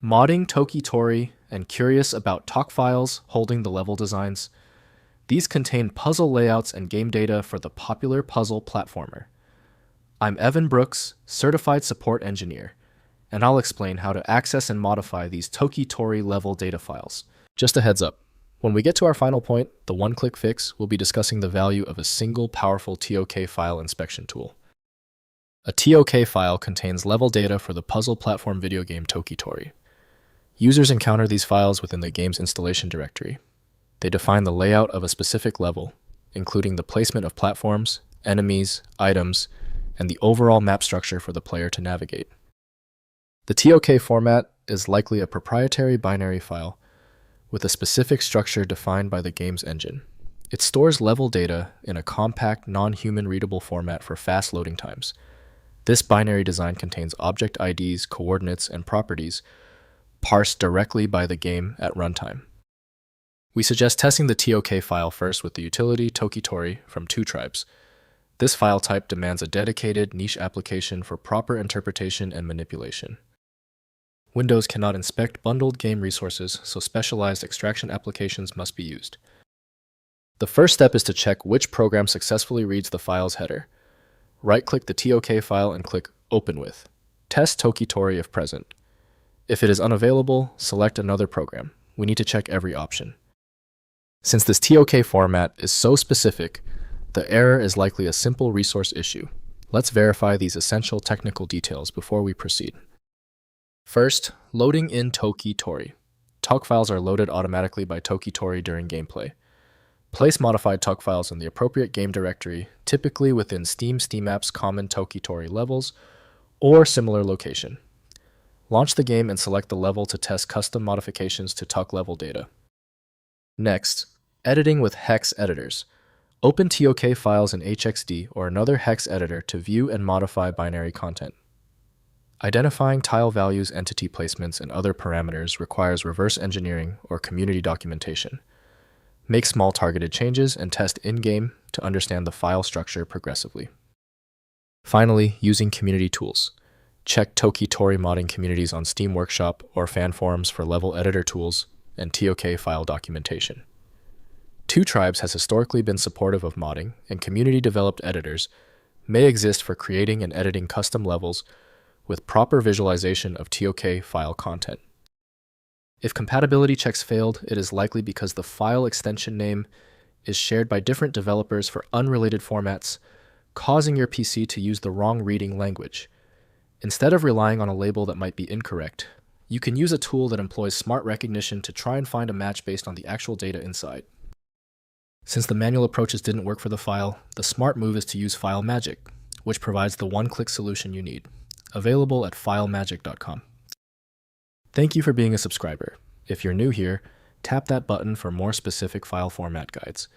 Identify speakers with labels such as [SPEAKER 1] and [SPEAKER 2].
[SPEAKER 1] Modding Toki Tori and curious about TOK Files holding the level designs? These contain puzzle layouts and game data for the popular puzzle platformer. I'm Evan Brooks, Certified Support Engineer, and I'll explain how to access and modify these Toki Tori level data files. Just a heads up, when we get to our final point, the one-click fix, we'll be discussing the value of a single powerful TOK file inspection tool. A TOK file contains level data for the puzzle platform video game Toki Tori. Users encounter these files within the game's installation directory. They define the layout of a specific level, including the placement of platforms, enemies, items, and the overall map structure for the player to navigate. The TOK format is likely a proprietary binary file with a specific structure defined by the game's engine. It stores level data in a compact, non-human-readable format for fast loading times. This binary design contains object IDs, coordinates, and properties parsed directly by the game at runtime. We suggest testing the TOK file first with the utility Toki Tori from 2Tribes. This file type demands a dedicated niche application for proper interpretation and manipulation. Windows cannot inspect bundled game resources, so specialized extraction applications must be used. The first step is to check which program successfully reads the file's header. Right-click the TOK file and click Open With. Test Toki Tori if present. If it is unavailable, select another program. We need to check every option. Since this TOK format is so specific, the error is likely a simple resource issue. Let's verify these essential technical details before we proceed. First, loading in Toki Tori. TOK files are loaded automatically by Toki Tori during gameplay. Place modified TOK files in the appropriate game directory, typically within Steam App's common Toki Tori levels or similar location. Launch the game and select the level to test custom modifications to TOK level data. Next, editing with Hex Editors. Open TOK files in HXD or another hex editor to view and modify binary content. Identifying tile values, entity placements, and other parameters requires reverse engineering or community documentation. Make small targeted changes and test in-game to understand the file structure progressively. Finally, using community tools. Check Toki Tori modding communities on Steam Workshop or fan forums for level editor tools and TOK file documentation. 2Tribes has historically been supportive of modding, and community-developed editors may exist for creating and editing custom levels with proper visualization of TOK file content. If compatibility checks failed, it is likely because the file extension name is shared by different developers for unrelated formats, causing your PC to use the wrong reading language. Instead of relying on a label that might be incorrect, you can use a tool that employs smart recognition to try and find a match based on the actual data inside. Since the manual approaches didn't work for the file, the smart move is to use File Magic, which provides the one-click solution you need. Available at filemagic.com. Thank you for being a subscriber. If you're new here, tap that button for more specific file format guides.